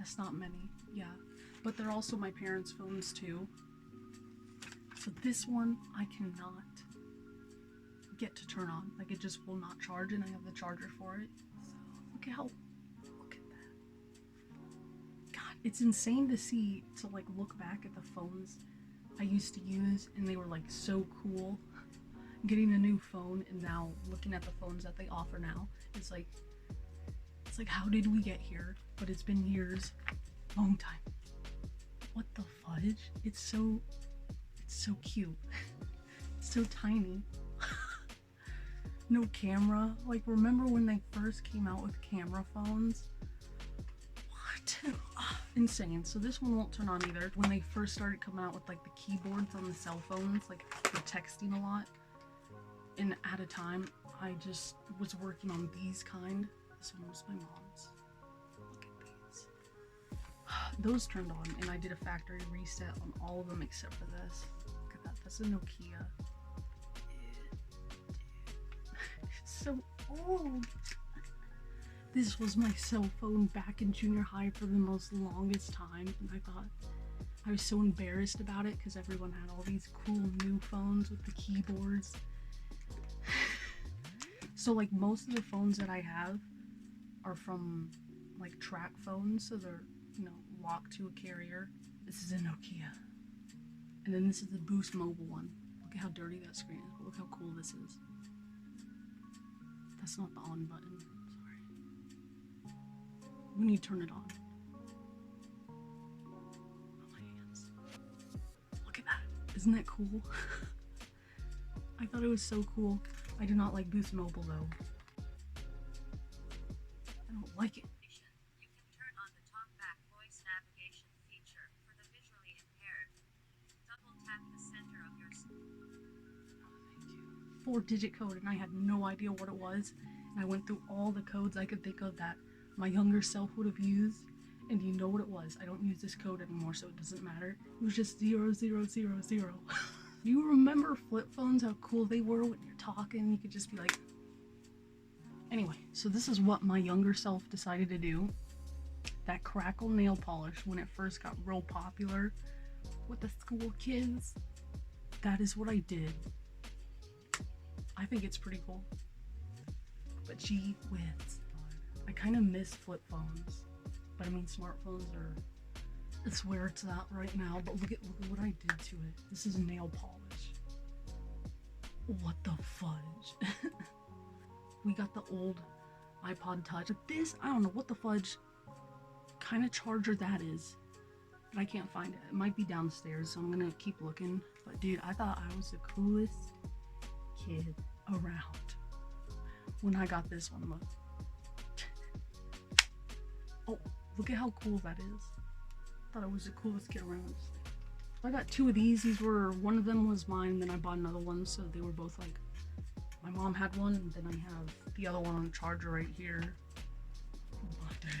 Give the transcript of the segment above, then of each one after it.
That's not many, yeah. But they're also my parents' phones too. So this one I cannot get to turn on. Like, it just will not charge, and I have the charger for it. So look at that. God, it's insane to see, to like look back at the phones I used to use, and they were like so cool. Getting a new phone and now looking at the phones that they offer now, it's like how did we get here? But it's been years, long time. What the fudge? It's so cute. It's so tiny. No camera. Like, remember when they first came out with camera phones? What? Insane. So this one won't turn on either. When they first started coming out with like the keyboards on the cell phones, like for texting a lot, and at a time I just was working on these kind. This one was my mom's. Look at these. Those turned on, and I did a factory reset on all of them except for this. Look at that. That's a Nokia. It's so old. This was my cell phone back in junior high for the most longest time, and I thought I was so embarrassed about it because everyone had all these cool new phones with the keyboards. So like most of the phones that I have are from like track phones, so they're, you know, locked to a carrier. This is a Nokia. And then this is the Boost Mobile one. Look at how dirty that screen is, but look how cool this is. That's not the on button, sorry. We need to turn it on. Oh, my hands. Look at that. Isn't that cool? I thought it was so cool. I do not like Boost Mobile though. I don't like it. You can turn on the talkback voice navigation feature for the visually impaired. Double tap the center of your screen. Oh, thank you. 4-digit code, and I had no idea what it was. And I went through all the codes I could think of that my younger self would have used. And you know what it was? I don't use this code anymore, so it doesn't matter. It was just 0000. You remember flip phones, how cool they were when you're talking? You could just be like... Anyway, so this is what my younger self decided to do. That crackle nail polish, when it first got real popular with the school kids, that is what I did. I think it's pretty cool. But gee whiz, I kind of miss flip phones. But I mean, smartphones are... It's where it's at right now, but look at what I did to it. This is nail polish. What the fudge? We got the old iPod Touch. But this, I don't know what the fudge kind of charger that is. But I can't find it. It might be downstairs, so I'm gonna keep looking. But dude, I thought I was the coolest kid around when I got this one. Look. Oh, look at how cool that is. Thought I was the coolest kid around. I got 2 of these. These were, one of them was mine, then I bought another one, so they were both like, my mom had one, and then I have the other one on charger right here. Oh, dad.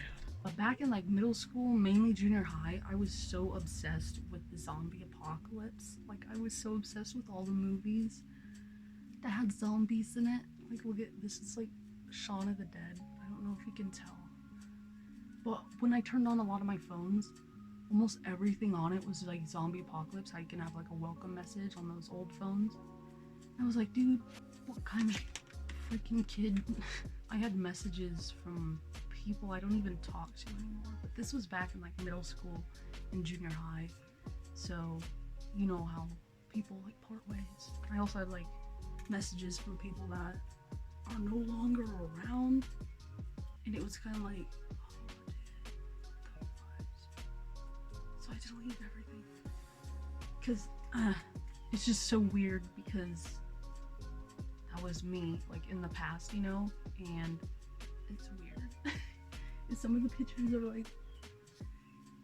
But back in like middle school, mainly junior high, I was so obsessed with the zombie apocalypse. Like, I was so obsessed with all the movies that had zombies in it. Like, look at this, is like Shaun of the Dead. I don't know if you can tell. But when I turned on a lot of my phones, almost everything on it was like zombie apocalypse. How you can have like a welcome message on those old phones. I was like, dude, what kind of freaking kid? I had messages from people I don't even talk to anymore. But this was back in like middle school and junior high. So, you know how people like part ways. I also had like messages from people that are no longer around. And it was kind of like, so I deleted everything because it's just so weird, because that was me like in the past, you know, and it's weird. And some of the pictures are like,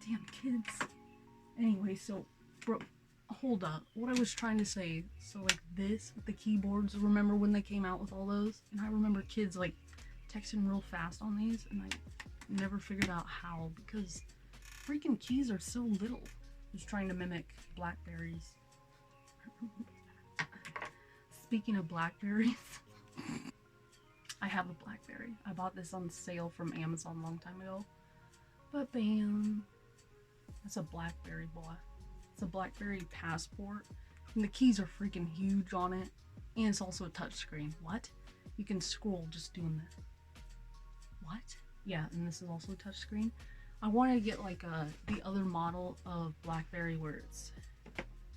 damn kids. Anyway, so bro, hold up, what I was trying to say, so like this with the keyboards, remember when they came out with all those? And I remember kids like texting real fast on these, and I never figured out how, because freaking keys are so little. Just trying to mimic Blackberries. Speaking of Blackberries, I have a Blackberry. I bought this on sale from Amazon a long time ago. But bam. That's a BlackBerry, boy. It's a BlackBerry Passport. And the keys are freaking huge on it. And it's also a touchscreen. What? You can scroll just doing that. What? Yeah, and this is also a touchscreen. I wanted to get like the other model of BlackBerry where it's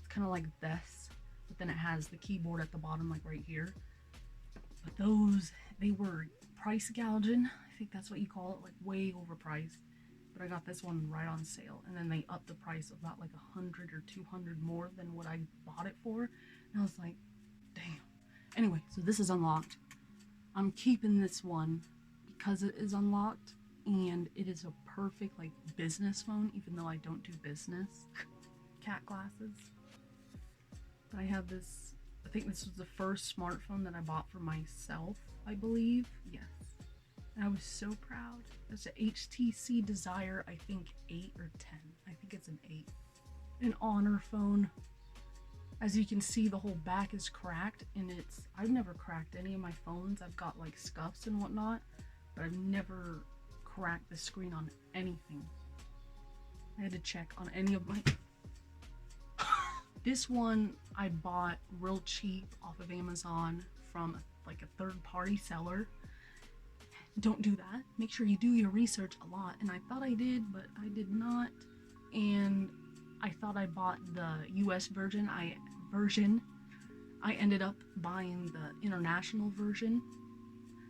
kind of like this, but then it has the keyboard at the bottom, like right here. But those, they were price gouging. I think that's what you call it, like way overpriced. But I got this one right on sale, and then they upped the price about like 100 or 200 more than what I bought it for. And I was like, damn. Anyway, so this is unlocked. I'm keeping this one because it is unlocked, and it is a perfect like business phone, even though I don't do business. Cat glasses. But I have this, I think this was the first smartphone that I bought for myself, I believe. Yes. And I was so proud. It's an HTC Desire, I think 8 or 10. I think it's an 8. An Honor phone. As you can see, the whole back is cracked, and I've never cracked any of my phones. I've got like scuffs and whatnot, but I've never cracked the screen on anything. I had to check on any of my... This one I bought real cheap off of Amazon from like a third-party seller. Don't do that. Make sure you do your research a lot. And I thought I did, but I did not. And I thought I bought the US version. I ended up buying the international version.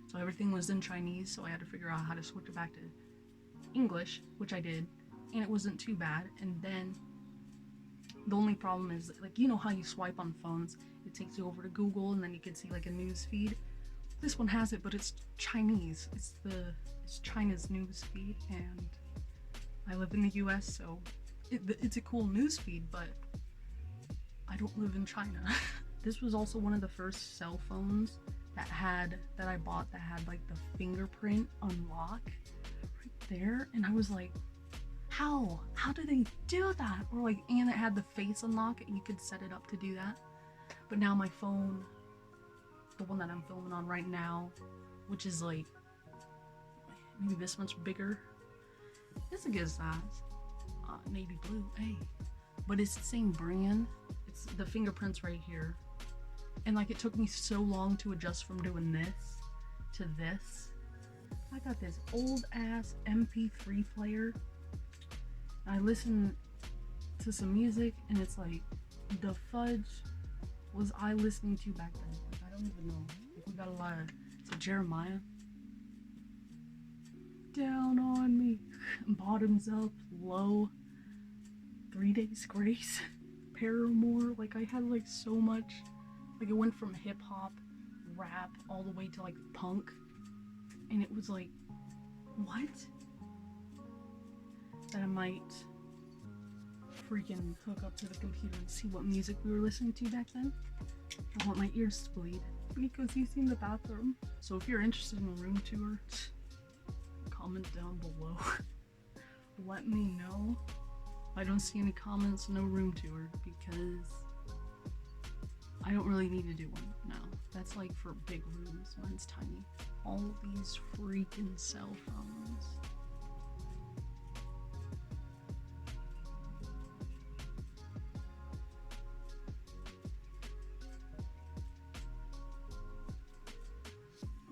So everything was in Chinese, so I had to figure out how to switch it back to English, which I did. And it wasn't too bad. And then the only problem is, like, you know how you swipe on phones? It takes you over to Google, and then you can see like a news feed. This one has it, but it's Chinese. It's China's news feed, and I live in the US, so it's a cool news feed, but I don't live in China. This was also one of the first cell phones that I bought that had like the fingerprint unlock right there, and I was like, how do they do that? Or like, and it had the face unlock, and you could set it up to do that. But now my phone, the one that I'm filming on right now, which is like maybe this much bigger, it's a good size, navy blue, hey, but it's the same brand. It's the fingerprints right here, and like it took me so long to adjust from doing this to this. I got this old ass MP3 player. I listen to some music, and it's like, the fudge was I listening to back then? Like, I don't even know. Like, we got a lot of, is it Jeremiah? Down on me, bottoms up, low, 3 Days Grace, Paramore. Like, I had like so much, like it went from hip hop, rap, all the way to like punk, and it was like, what? That I might freaking hook up to the computer and see what music we were listening to back then. I want my ears to bleed because he's in the bathroom. So if you're interested in a room tour, comment down below. Let me know. I don't see any comments, no room tour, because I don't really need to do one now. That's like for big rooms. Mine's tiny. All these freaking cell phones.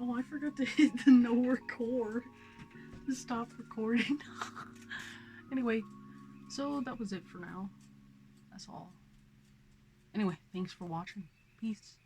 Oh, I forgot to hit the no record to stop recording. Anyway, so that was it for now. That's all. Anyway, thanks for watching. Peace.